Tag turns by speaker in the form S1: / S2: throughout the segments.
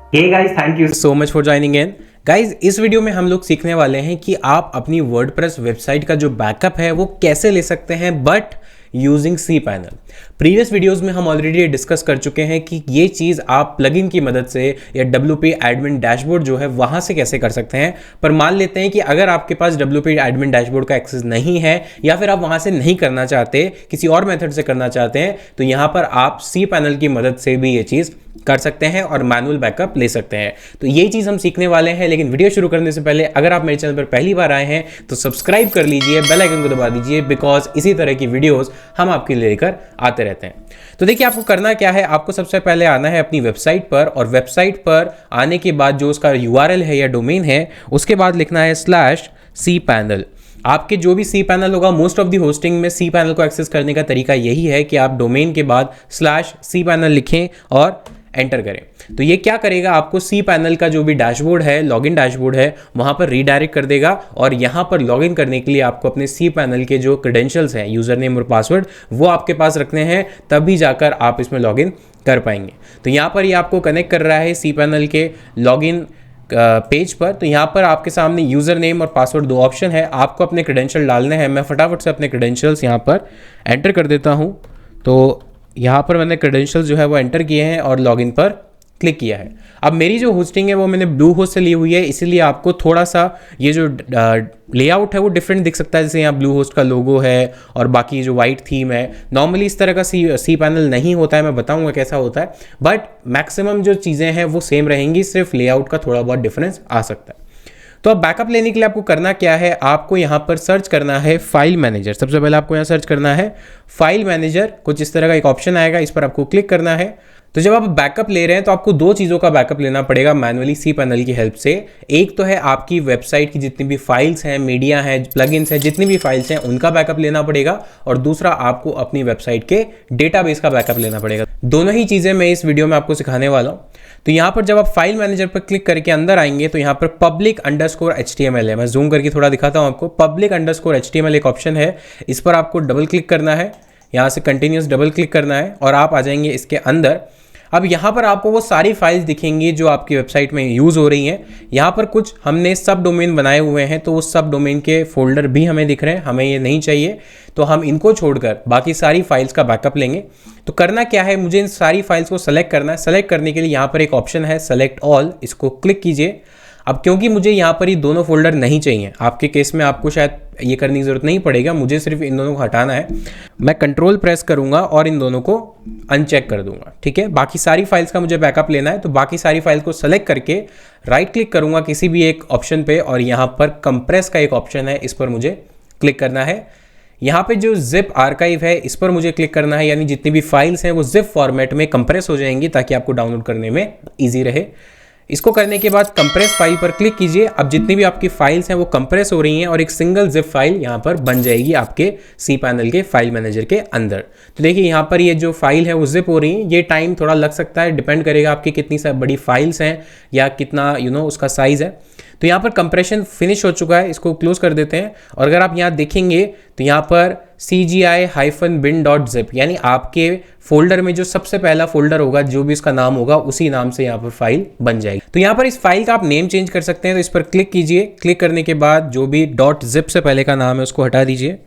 S1: Hey guys, thank you so much for joining in. Guys, इस video में हम लोग सीखने वाले हैं कि आप अपनी वर्डप्रेस वेबसाइट का जो बैकअप है वो कैसे ले सकते हैं but using cPanel। Previous videos में हम ऑलरेडी डिस्कस कर चुके हैं कि ये चीज़ आप प्लगइन की मदद से या WP एडमिन डैशबोर्ड जो है वहाँ से कैसे कर सकते हैं। पर मान लेते हैं कि अगर आपके पास WP एडमिन डैशबोर्ड का एक्सेस नहीं है या फिर आप वहाँ से नहीं करना चाहते, किसी और मेथड से करना चाहते हैं, तो यहाँ पर आप cPanel की मदद से भी ये चीज़ कर सकते हैं और मैनुअल बैकअप ले सकते हैं। तो ये चीज़ हम सीखने वाले हैं। लेकिन वीडियो शुरू करने से पहले अगर आप मेरे चैनल पर पहली बार आए हैं तो सब्सक्राइब कर लीजिए, बेल आइकन को दबा दीजिए, बिकॉज इसी तरह की वीडियोस हम आपके लिए लेकर आते रहते हैं। तो देखिए, आपको करना क्या है, आपको सबसे पहले आना है अपनी वेबसाइट पर, और वेबसाइट पर आने के बाद जो उसका URL है या डोमेन है, उसके बाद लिखना है /cPanel। आपके जो भी cPanel होगा, मोस्ट ऑफ दी होस्टिंग में cPanel को एक्सेस करने का तरीका यही है कि आप डोमेन के बाद /cPanel लिखें और एंटर करें। तो ये क्या करेगा, आपको cPanel का जो भी डैशबोर्ड है, लॉगिन डैशबोर्ड है, वहां पर रीडायरेक्ट कर देगा। और यहां पर लॉगिन करने के लिए आपको अपने cPanel के जो क्रेडेंशियल्स हैं, यूजर नेम और पासवर्ड, वो आपके पास रखने हैं, तभी जाकर आप इसमें लॉगिन कर पाएंगे। तो यहां पर ये आपको कनेक्ट कर रहा है cPanel के लॉगिन पेज पर। तो यहाँ पर आपके सामने यूज़र नेम और पासवर्ड दो ऑप्शन है, आपको अपने क्रेडेंशियल डालने हैं। मैं फटाफट से अपने क्रेडेंशियल्स यहाँ पर एंटर कर देता हूँ। तो यहाँ पर मैंने क्रेडेंशियल्स जो है वो एंटर किए हैं और लॉगिन पर क्लिक किया है। अब मेरी जो होस्टिंग है वो मैंने ब्लू होस्ट से ली हुई है, इसीलिए आपको थोड़ा सा ये जो लेआउट है वो डिफरेंट दिख सकता है। जैसे यहाँ ब्लू होस्ट का लोगो है और बाकी जो वाइट थीम है, नॉर्मली इस तरह का cPanel नहीं होता है, मैं बताऊंगा कैसा होता है। बट मैक्सिमम जो चीज़ें हैं वो सेम रहेंगी, सिर्फ लेआउट का थोड़ा बहुत डिफरेंस आ सकता है। तो अब बैकअप लेने के लिए आपको करना क्या है, आपको यहाँ पर सर्च करना है फाइल मैनेजर। सबसे पहले आपको यहाँ सर्च करना है फाइल मैनेजर, कुछ इस तरह का एक ऑप्शन आएगा, इस पर आपको क्लिक करना है। तो जब आप बैकअप ले रहे हैं तो आपको दो चीज़ों का बैकअप लेना पड़ेगा मैनुअली cPanel की हेल्प से। एक तो है आपकी वेबसाइट की जितनी भी फाइल्स हैं, मीडिया हैं, प्लगइन्स हैं, जितनी भी फाइल्स हैं उनका बैकअप लेना पड़ेगा, और दूसरा आपको अपनी वेबसाइट के डेटाबेस का बैकअप लेना पड़ेगा। दोनों ही चीज़ें मैं इस वीडियो में आपको सिखाने वाला हूँ। तो यहाँ पर जब आप फाइल मैनेजर पर क्लिक करके अंदर आएंगे तो यहाँ पर public_html है। मैं जूम करके थोड़ा दिखाता हूँ आपको। public_html एक ऑप्शन है, इस पर आपको डबल क्लिक करना है, यहाँ से कंटिन्यूस डबल क्लिक करना है और आप आ जाएंगे इसके अंदर। अब यहाँ पर आपको वो सारी फाइल्स दिखेंगी जो आपकी वेबसाइट में यूज़ हो रही हैं। यहाँ पर कुछ हमने सब डोमेन बनाए हुए हैं, तो वो सब डोमेन के फोल्डर भी हमें दिख रहे हैं, हमें ये नहीं चाहिए, तो हम इनको छोड़कर बाकी सारी फाइल्स का बैकअप लेंगे। तो करना क्या है, मुझे इन सारी फाइल्स को सेलेक्ट करना है। सेलेक्ट करने के लिए यहाँ पर एक ऑप्शन है सेलेक्ट ऑल, इसको क्लिक कीजिए। अब क्योंकि मुझे यहाँ पर ये दोनों फोल्डर नहीं चाहिए, आपके केस में आपको शायद ये करने की ज़रूरत नहीं पड़ेगा, मुझे सिर्फ इन दोनों को हटाना है। मैं कंट्रोल प्रेस करूँगा और इन दोनों को अनचेक कर दूंगा, ठीक है। बाकी सारी फाइल्स का मुझे बैकअप लेना है, तो बाकी सारी फाइल्स को सेलेक्ट करके राइट क्लिक करूँगा किसी भी एक ऑप्शन पे, और यहाँ पर कंप्रेस का एक ऑप्शन है, इस पर मुझे क्लिक करना है। यहाँ पे जो जिप आर्काइव है इस पर मुझे क्लिक करना है, यानी जितनी भी फाइल्स हैं वो जिप फॉर्मेट में कंप्रेस हो जाएंगी ताकि आपको डाउनलोड करने में ईजी रहे। इसको करने के बाद कंप्रेस फाइल पर क्लिक कीजिए। अब जितनी भी आपकी फाइल्स हैं वो कंप्रेस हो रही हैं और एक सिंगल जिप फाइल यहाँ पर बन जाएगी आपके cPanel के फाइल मैनेजर के अंदर। तो देखिए यहाँ पर ये जो फाइल है वो जिप हो रही है। ये टाइम थोड़ा लग सकता है, डिपेंड करेगा आपकी कितनी बड़ी फाइल्स हैं या कितना उसका साइज़ है। तो यहाँ पर कंप्रेशन फिनिश हो चुका है, इसको क्लोज कर देते हैं। और अगर आप यहाँ देखेंगे तो यहाँ पर cgi-bin.zip, यानी आपके फोल्डर में जो सबसे पहला फोल्डर होगा, जो भी इसका नाम होगा, उसी नाम से यहाँ पर फाइल बन जाएगी। तो यहाँ पर इस फाइल का आप नेम चेंज कर सकते हैं, तो इस पर क्लिक कीजिए। क्लिक करने के बाद जो भी .zip से पहले का नाम है उसको हटा दीजिए।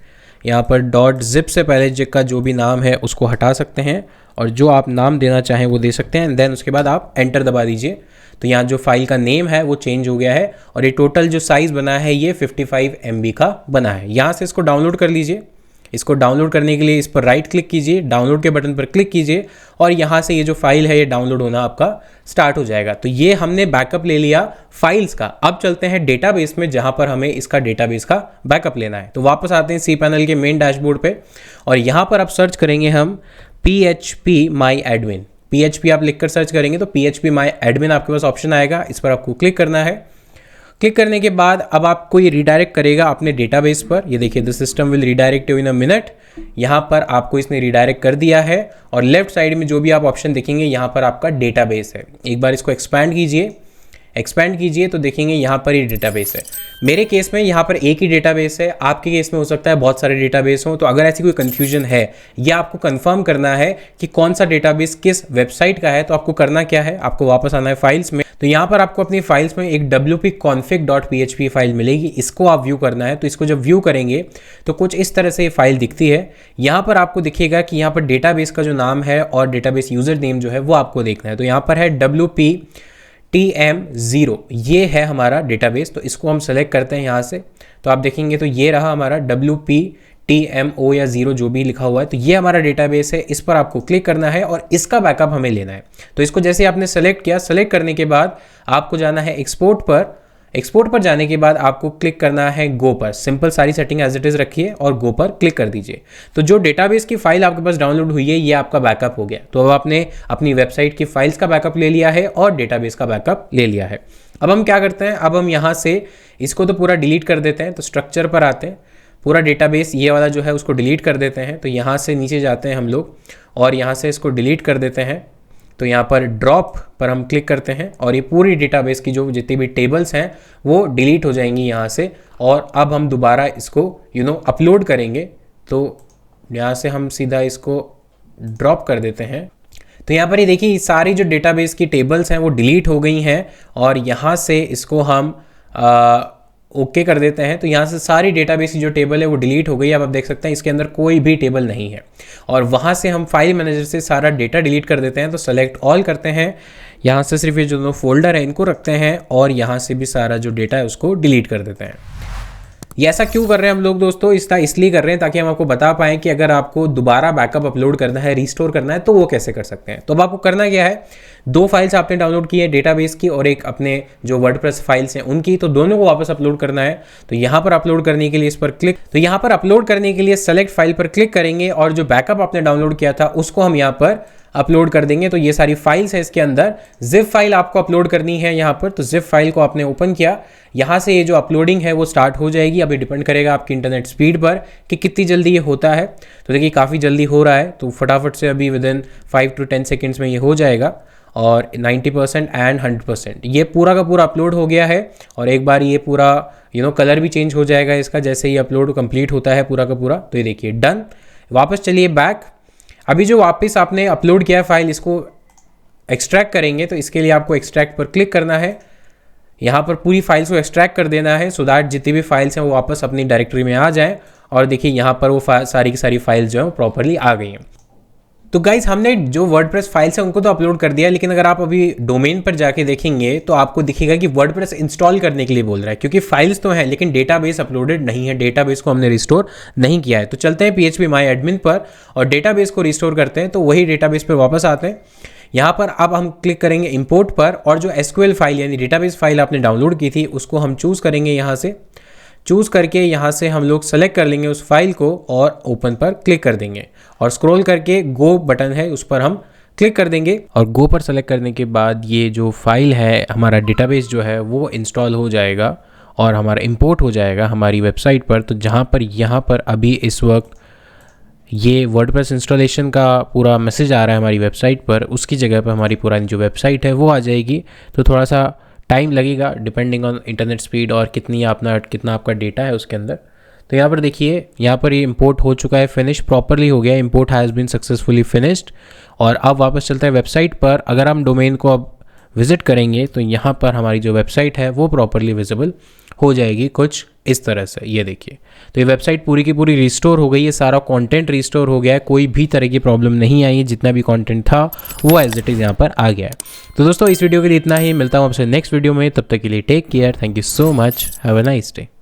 S1: यहाँ पर .zip से पहले का जो भी नाम है उसको हटा सकते हैं, और जो आप नाम देना चाहें वो दे सकते हैं। देन उसके बाद आप एंटर दबा दीजिए। तो यहाँ जो फाइल का नेम है वो चेंज हो गया है, और ये टोटल जो साइज़ बना है ये 55 MB का बना है। यहाँ से इसको डाउनलोड कर लीजिए। इसको डाउनलोड करने के लिए इस पर राइट क्लिक कीजिए, डाउनलोड के बटन पर क्लिक कीजिए, और यहाँ से ये जो फाइल है ये डाउनलोड होना आपका स्टार्ट हो जाएगा। तो ये हमने बैकअप ले लिया फाइल्स का। अब चलते हैं डेटाबेस में, जहाँ पर हमें इसका डेटाबेस का बैकअप लेना है। तो वापस आते हैं cPanel के मेन डैशबोर्ड पे, और यहाँ पर आप सर्च करेंगे हम php_my_admin। PHP आप लिखकर सर्च करेंगे तो php_my_admin आपके पास ऑप्शन आएगा, इस पर आपको क्लिक करना है। क्लिक करने के बाद अब आपको ये रिडायरेक्ट करेगा अपने डेटाबेस पर। ये देखिए, the system will redirect you in a minute. यहाँ पर आपको इसने रिडायरेक्ट कर दिया है, और लेफ्ट साइड में जो भी आप ऑप्शन देखेंगे यहाँ पर आपका डेटाबेस है। एक बार इसको एक्सपैंड कीजिए तो देखेंगे यहाँ पर ये डेटाबेस है। मेरे केस में यहाँ पर एक ही डेटाबेस है, आपके केस में हो सकता है बहुत सारे डेटाबेस हों। तो अगर ऐसी कोई कन्फ्यूजन है या आपको कंफर्म करना है कि कौन सा डेटाबेस किस वेबसाइट का है, तो आपको करना क्या है, आपको वापस आना है फाइल्स में। तो यहाँ पर आपको अपनी फाइल्स में एक wp-config.php फाइल मिलेगी, इसको आप व्यू करना है। तो इसको जब व्यू करेंगे तो कुछ इस तरह से ये फाइल दिखती है। यहाँ पर आपको दिखेगा कि यहाँ पर डेटाबेस का जो नाम है और डेटाबेस यूज़र नेम जो है वो आपको देखना है। तो यहाँ पर है wp-tm0, ये है हमारा डेटाबेस। तो इसको हम सेलेक्ट करते हैं यहाँ से, तो आप देखेंगे तो ये रहा हमारा wp-tmo या 0 जो भी लिखा हुआ है। तो ये हमारा डेटाबेस है, इस पर आपको क्लिक करना है और इसका बैकअप हमें लेना है। तो इसको जैसे आपने सेलेक्ट किया, सेलेक्ट करने के बाद आपको जाना है एक्सपोर्ट पर। एक्सपोर्ट पर जाने के बाद आपको क्लिक करना है गो पर। सिंपल सारी सेटिंग एज इट इज़ रखिए और गो पर क्लिक कर दीजिए। तो जो डेटाबेस की फाइल आपके पास डाउनलोड हुई है ये आपका बैकअप हो गया। तो अब आपने अपनी वेबसाइट की फाइल्स का बैकअप ले लिया है और डेटाबेस का बैकअप ले लिया है। अब हम क्या करते हैं, अब हम यहाँ से इसको तो पूरा डिलीट कर देते हैं। तो स्ट्रक्चर पर आते हैं, पूरा डेटाबेस ये वाला जो है उसको डिलीट कर देते हैं। तो यहाँ से नीचे जाते हैं हम लोग और यहाँ से इसको डिलीट कर देते हैं। तो यहाँ पर ड्रॉप पर हम क्लिक करते हैं और ये पूरी डेटाबेस की जो जितनी भी टेबल्स हैं वो डिलीट हो जाएंगी यहाँ से। और अब हम दोबारा इसको अपलोड करेंगे। तो यहाँ से हम सीधा इसको ड्रॉप कर देते हैं। तो यहाँ पर ये देखिए सारी जो डेटाबेस की टेबल्स हैं वो डिलीट हो गई हैं और यहाँ से इसको हम ओके कर देते हैं। तो यहाँ से सारी डेटाबेस की जो टेबल है वो डिलीट हो गई। अब आप देख सकते हैं इसके अंदर कोई भी टेबल नहीं है और वहाँ से हम फाइल मैनेजर से सारा डेटा डिलीट कर देते हैं। तो सेलेक्ट ऑल करते हैं, यहाँ से सिर्फ ये जो दो फोल्डर है इनको रखते हैं और यहाँ से भी सारा जो डेटा है उसको डिलीट कर देते हैं। ये ऐसा क्यों कर रहे हैं हम लोग दोस्तों, इसलिए कर रहे हैं ताकि हम आपको बता पाएं कि अगर आपको दोबारा बैकअप अपलोड करना है, रिस्टोर करना है तो वो कैसे कर सकते हैं। तो अब आपको करना क्या है, 2 फाइल्स आपने डाउनलोड की है, डेटाबेस की और एक अपने जो वर्डप्रेस फाइल्स हैं उनकी। तो दोनों को वापस अपलोड करना है। तो यहाँ पर अपलोड करने के लिए इस पर क्लिक, तो यहाँ पर अपलोड करने के लिए सेलेक्ट फाइल पर क्लिक करेंगे और जो बैकअप आपने डाउनलोड किया था उसको हम यहाँ पर अपलोड कर देंगे। तो ये सारी फाइल्स है, इसके अंदर जिप फाइल आपको अपलोड करनी है यहाँ पर। तो जिप फाइल को आपने ओपन किया, यहाँ से ये जो अपलोडिंग है वो स्टार्ट हो जाएगी। अभी डिपेंड करेगा आपकी इंटरनेट स्पीड पर कि कितनी जल्दी ये होता है। तो देखिए काफ़ी जल्दी हो रहा है, तो फटाफट से अभी विदिन 5 to 10 सेकेंड्स में ये हो जाएगा। और 90% एंड 100% ये पूरा का पूरा अपलोड हो गया है। और एक बार ये पूरा कलर भी चेंज हो जाएगा इसका जैसे ही अपलोड कंप्लीट होता है पूरा का पूरा। तो ये देखिए डन। वापस चलिए बैक। अभी जो वापस आपने अपलोड किया है फाइल, इसको एक्सट्रैक्ट करेंगे। तो इसके लिए आपको एक्सट्रैक्ट पर क्लिक करना है, यहाँ पर पूरी फाइल्स को एक्सट्रैक्ट कर देना है सो दैट जितनी भी फाइल्स हैं वो वापस अपनी डायरेक्टरी में आ जाएं। और देखिए यहाँ पर वो सारी की सारी फाइल्स जो है वो प्रॉपरली आ गई हैं। तो गाइज हमने जो वर्डप्रेस फाइल्स हैं उनको तो अपलोड कर दिया, लेकिन अगर आप अभी डोमेन पर जाके देखेंगे तो आपको दिखेगा कि वर्डप्रेस इंस्टॉल करने के लिए बोल रहा है, क्योंकि फाइल्स तो हैं लेकिन डेटाबेस अपलोडेड नहीं है, डेटाबेस को हमने रिस्टोर नहीं किया है। तो चलते हैं php-my-admin पर और डेटाबेस को रिस्टोर करते हैं। तो वही डेटाबेस पर वापस आते हैं। यहाँ पर अब हम क्लिक करेंगे इंपोर्ट पर और जो SQL फाइल यानी डेटाबेस फाइल आपने डाउनलोड की थी उसको हम चूज़ करेंगे। यहाँ से चूज़ करके यहाँ से हम लोग सेलेक्ट कर लेंगे उस फाइल को और ओपन पर क्लिक कर देंगे और स्क्रॉल करके गो बटन है उस पर हम क्लिक कर देंगे। और गो पर सेलेक्ट करने के बाद ये जो फाइल है हमारा डेटाबेस जो है वो इंस्टॉल हो जाएगा और हमारा इंपोर्ट हो जाएगा हमारी वेबसाइट पर। तो जहाँ पर यहाँ पर अभी इस वक्त ये वर्डप्रेस इंस्टॉलेशन का पूरा मैसेज आ रहा है हमारी वेबसाइट पर, उसकी जगह पर हमारी पुरानी जो वेबसाइट है वो आ जाएगी। तो थोड़ा सा टाइम लगेगा डिपेंडिंग ऑन इंटरनेट स्पीड और कितना आपका डेटा है उसके अंदर। तो यहाँ पर देखिए यहाँ पर ये इंपोर्ट हो चुका है, फिनिश प्रॉपरली हो गया, import has been successfully finished. और अब वापस चलता है वेबसाइट पर। अगर हम डोमेन को अब विजिट करेंगे तो यहाँ पर हमारी जो वेबसाइट है वो प्रॉपरली विजिबल हो जाएगी कुछ इस तरह से। ये देखिए तो ये वेबसाइट पूरी की पूरी रिस्टोर हो गई है, सारा कंटेंट रिस्टोर हो गया है, कोई भी तरह की प्रॉब्लम नहीं आई है, जितना भी कंटेंट था वो एज इट इज़ यहाँ पर आ गया है। तो दोस्तों इस वीडियो के लिए इतना ही, मिलता हूँ आपसे नेक्स्ट वीडियो में, तब तक के लिए take care, thank you so much, have a nice day.